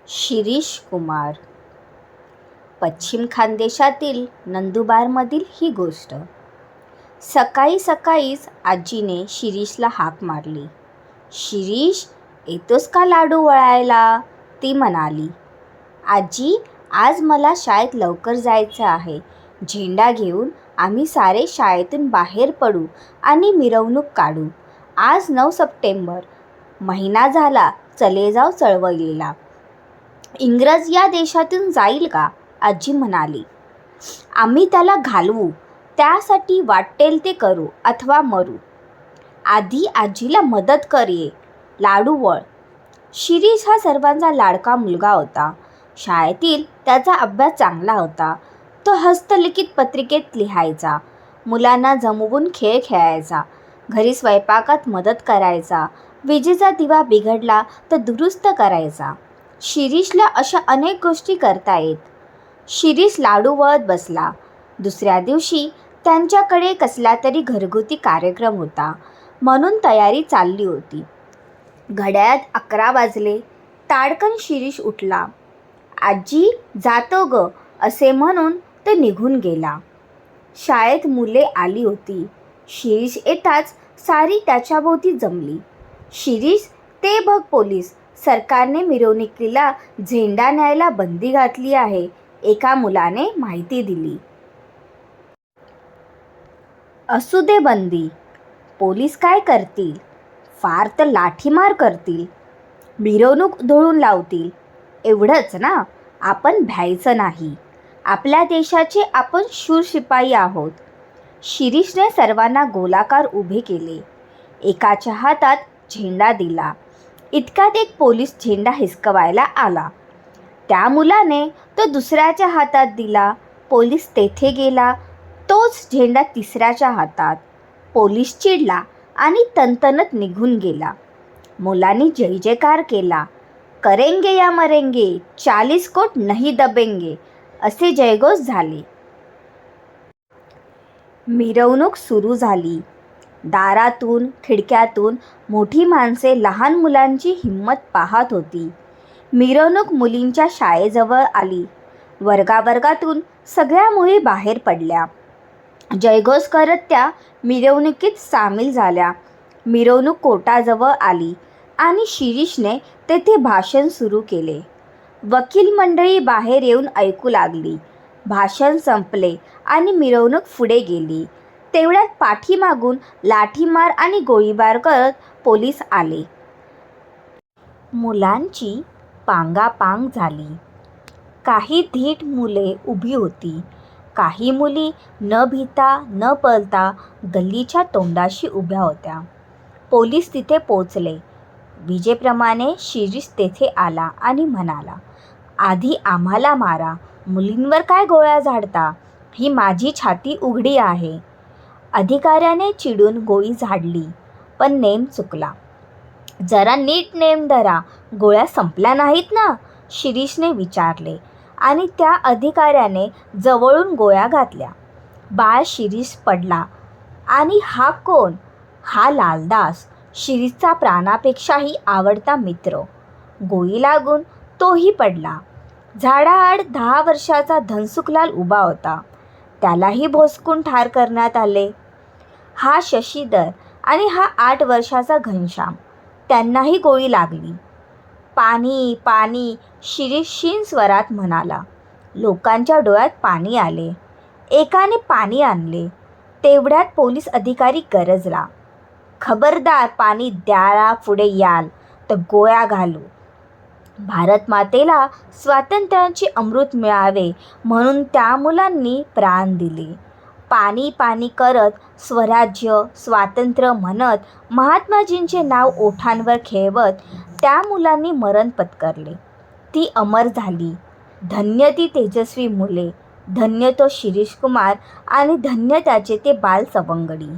शिरीष कुमार. पश्चिम खानदेशातील नंदुरबारमधील ही गोष्ट. सकाळी सकाळीच आजीने शिरीषला हाक मारली. शिरीष, येतोस का लाडू वळायला? ती म्हणाली. आजी, आज मला शाळेत लवकर जायचं आहे. झेंडा घेऊन आम्ही सारे शाळेतून बाहेर पडू आणि मिरवणूक काढू. आज 9 सप्टेंबर. महिना झाला चले जाव चळवळीला. इंग्रज या देशातून जाईल का? आजी म्हणाली. आम्ही त्याला घालवू, त्यासाठी वाटेल ते करू अथवा मरू. आधी आजीला मदत कर ये. लाडू वळ. शिरीष हा सर्वांचा लाडका मुलगा होता. शाळेतील त्याचा अभ्यास चांगला होता. तो हस्तलिखित पत्रिकेत लिहायचा, मुलांना जमवून खेळ खेळायचा, घरी स्वयंपाकात मदत करायचा, विजेचा दिवा बिघडला तर दुरुस्त करायचा. शिरीषला अशा अनेक गोष्टी करता येत. शिरीष लाडू वळत बसला. दुसऱ्या दिवशी त्यांच्याकडे कसला तरी घरगुती कार्यक्रम होता, म्हणून तयारी चालली होती. घड्याळात 11 वाजले. ताडकन शिरीष उठला. आजी, जातो ग, असे म्हणून तो निघून गेला. शाळेत मुले आली होती. शिरीष येताच सारी त्याच्याभोवती जमली. शिरीष, ते बघ पोलीस, सरकारने मिरवणुकीला झेंडा न्यायला बंदी घातली आहे, एका मुलाने माहिती दिली. असू दे बंदी, पोलीस काय करतील? फार तर लाठीमार करतील, मिरवणूक धुळून लावतील, एवढंच ना. आपण भ्यायचं नाही. आपल्या देशाचे आपण शूर शिपाई आहोत. शिरीषने सर्वांना गोलाकार उभे केले. एकाच्या हातात झेंडा दिला. इतक्यात एक पोलीस झेंडा हिसकवायला आला. त्या मुलाने तो दुसऱ्याच्या हातात दिला. पोलीस तेथे गेला. तोच झेंडा तिसऱ्याच्या हातात. पोलीस चिडला आणि तनतनत निघून गेला. मुलांनी जय जयकार केला. करेंगे या मरेंगे, 40 कोट नहीं दबेंगे, असे जयघोष झाले. मिरवणूक सुरू झाली. दारातून खिडक्यातून मोठी माणसे लहान मुलांची हिंमत पाहत होती. मिरवणूक मुलींच्या शाळेजवळ आली. वर्गावर्गातून सगळ्या मुली बाहेर पडल्या. जयघोष करत त्या मिरवणुकीत सामील झाल्या. मिरवणूक कोर्टाजवळ आली आणि शिरीषने तेथे भाषण सुरू केले. वकील मंडळी बाहेर येऊन ऐकू लागली. भाषण संपले आणि मिरवणूक पुढे गेली. तेवढ्यात पाठीमागून लाठीमार आणि गोळीबार करत पोलीस आले. मुलांची पांगापांग झाली. काही धीट मुले उभी होती. काही मुली न भिता न पळता गल्लीच्या तोंडाशी उभ्या होत्या. पोलीस तिथे पोचले. विजेप्रमाणे शिरीष तेथे आला आणि म्हणाला, आधी आम्हाला मारा, मुलींवर काय गोळ्या झाडता? ही माझी छाती उघडी आहे. अधिकाऱ्याने चिडून गोळी झाडली, पण नेम चुकला. जरा नीट नेम धरा, गोळ्या संपल्या नाहीत ना? शिरीषने विचारले आणि त्या अधिकाऱ्याने जवळून गोळ्या घातल्या. बाळ शिरीष पडला. आणि हा कोण? हा लालदास, शिरीषचा प्राणापेक्षाही आवडता मित्र. गोळी लागून तोही पडला. झाडाआड 10 वर्षाचा धनसुखलाल उभा होता. त्यालाही भोसकून ठार करण्यात आले. हा शशीधर आणि हा 8 वर्षाचा घनश्याम, त्यांनाही गोळी लागली. पाणी पाणी, शिरीष क्षीण स्वरात म्हणाला. लोकांच्या डोळ्यात पाणी आले. एकाने पाणी आणले. तेवढ्यात पोलीस अधिकारी गरजला. खबरदार, पाणी द्यायला पुढे याल तर गोळ्या घालू. भारत मातेला स्वातंत्र्याचे अमृत मिळावे म्हणून त्या मुलांनी प्राण दिले. पाणी पाणी करत स्वराज्य स्वातंत्र्य म्हणत महात्माजींचे नाव ओठांवर खेळवत त्या मुलांनी मरण पत्करले. ती अमर झाली. धन्य ती तेजस्वी मुले, धन्य तो शिरीष कुमार आणि धन्य त्याचे ते बाल सवंगडी.